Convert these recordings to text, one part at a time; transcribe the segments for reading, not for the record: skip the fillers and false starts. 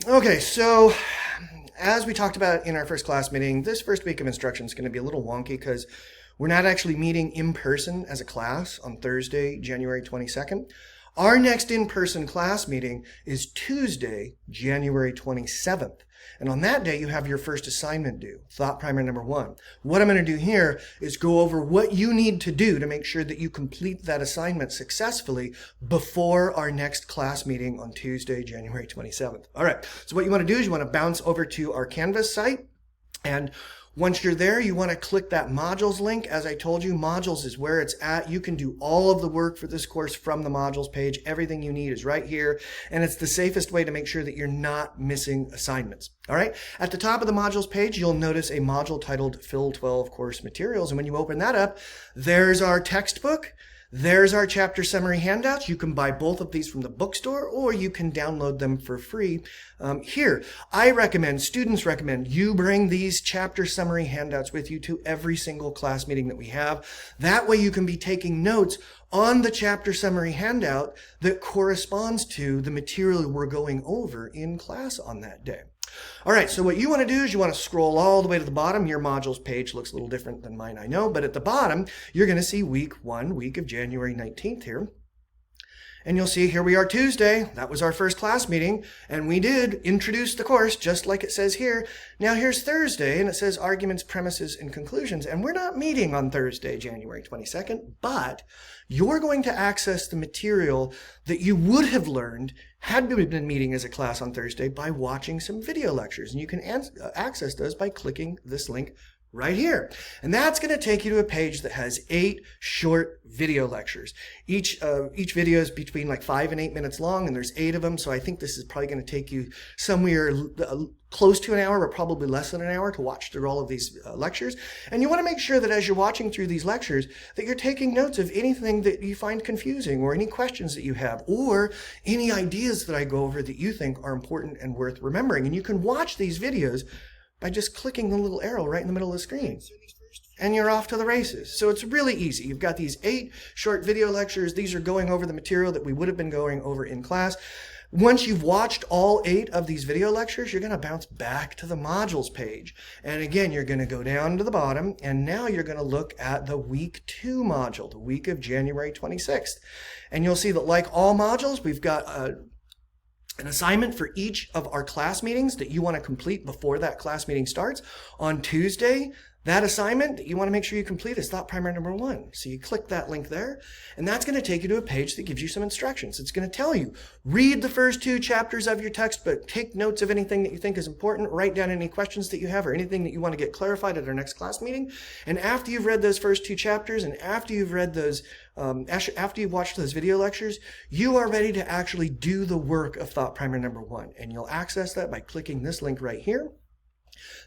Okay, so as we talked about in our first class meeting, this first week of instruction is going to be a little wonky because we're not actually meeting in person as a class on Thursday, January 22nd. Our next in-person class meeting is Tuesday, January 27th. And on that day, you have your first assignment due, thought primer number 1. What I'm going to do here is go over what you need to do to make sure that you complete that assignment successfully before our next class meeting on Tuesday, January 27th. All right, so what you want to do is you want to bounce over to our Canvas site, and once you're there, you want to click that modules link. As I told you, modules is where it's at. You can do all of the work for this course from the modules page. Everything you need is right here. And it's the safest way to make sure that you're not missing assignments. All right. At the top of the modules page, you'll notice a module titled P12 Course Materials. And when you open that up, there's our textbook. There's our chapter summary handouts. You can buy both of these from the bookstore, or you can download them for free here. Students recommend you bring these chapter summary handouts with you to every single class meeting that we have. That way you can be taking notes on the chapter summary handout that corresponds to the material we're going over in class on that day. All right, so what you want to do is you want to scroll all the way to the bottom. Your modules page looks a little different than mine, I know, but at the bottom, you're going to see week 1, week of January 19th here. And you'll see here we are Tuesday. That was our first class meeting, and we did introduce the course just like it says here. Now here's Thursday, and it says arguments, premises, and conclusions. And we're not meeting on Thursday, January 22nd, but you're going to access the material that you would have learned had we been meeting as a class on Thursday by watching some video lectures. And you can access those by clicking this link right here. And that's going to take you to a page that has 8 short video lectures. Each video is between like 5 and 8 minutes long, and there's 8 of them. So I think this is probably going to take you somewhere close to an hour, but probably less than an hour to watch through all of these lectures. And you want to make sure that as you're watching through these lectures, that you're taking notes of anything that you find confusing, or any questions that you have, or any ideas that I go over that you think are important and worth remembering. And you can watch these videos by just clicking the little arrow right in the middle of the screen. And you're off to the races. So it's really easy. You've got these 8 short video lectures. These are going over the material that we would have been going over in class. Once you've watched all 8 of these video lectures, you're going to bounce back to the modules page. And again, you're going to go down to the bottom, and now you're going to look at the week 2 module, the week of January 26th. And you'll see that like all modules, we've got an assignment for each of our class meetings that you want to complete before that class meeting starts. On Tuesday, that assignment that you want to make sure you complete is thought primer number 1. So you click that link there, and that's going to take you to a page that gives you some instructions. It's going to tell you, read the first 2 chapters of your textbook, take notes of anything that you think is important, write down any questions that you have or anything that you want to get clarified at our next class meeting. And after you've read those first 2 chapters, and after you've read those, after you've watched those video lectures, you are ready to actually do the work of thought primer number 1. And you'll access that by clicking this link right here.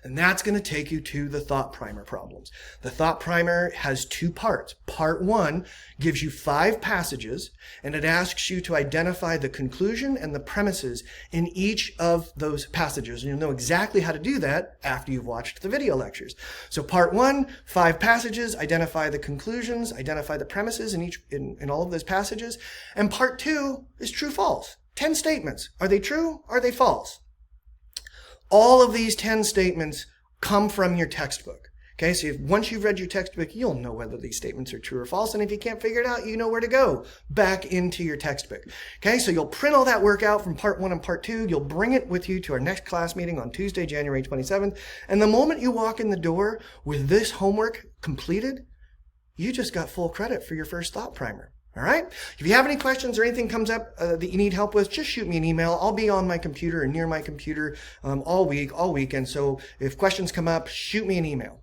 And that's going to take you to the thought primer problems. The thought primer has 2 parts. Part 1 gives you 5 passages, and it asks you to identify the conclusion and the premises in each of those passages. And you'll know exactly how to do that after you've watched the video lectures. So part 1, 5 passages, identify the conclusions, identify the premises in all of those passages. And part 2 is true-false. 10 statements. Are they true? Are they false? All of these 10 statements come from your textbook. Okay, so once you've read your textbook, you'll know whether these statements are true or false. And if you can't figure it out, you know where to go, back into your textbook. Okay, so you'll print all that work out from part 1 and part 2. You'll bring it with you to our next class meeting on Tuesday, January 27th. And the moment you walk in the door with this homework completed, you just got full credit for your first thought primer. All right. If you have any questions or anything comes up that you need help with, just shoot me an email. I'll be on my computer or near my computer all week, all weekend. So if questions come up, shoot me an email.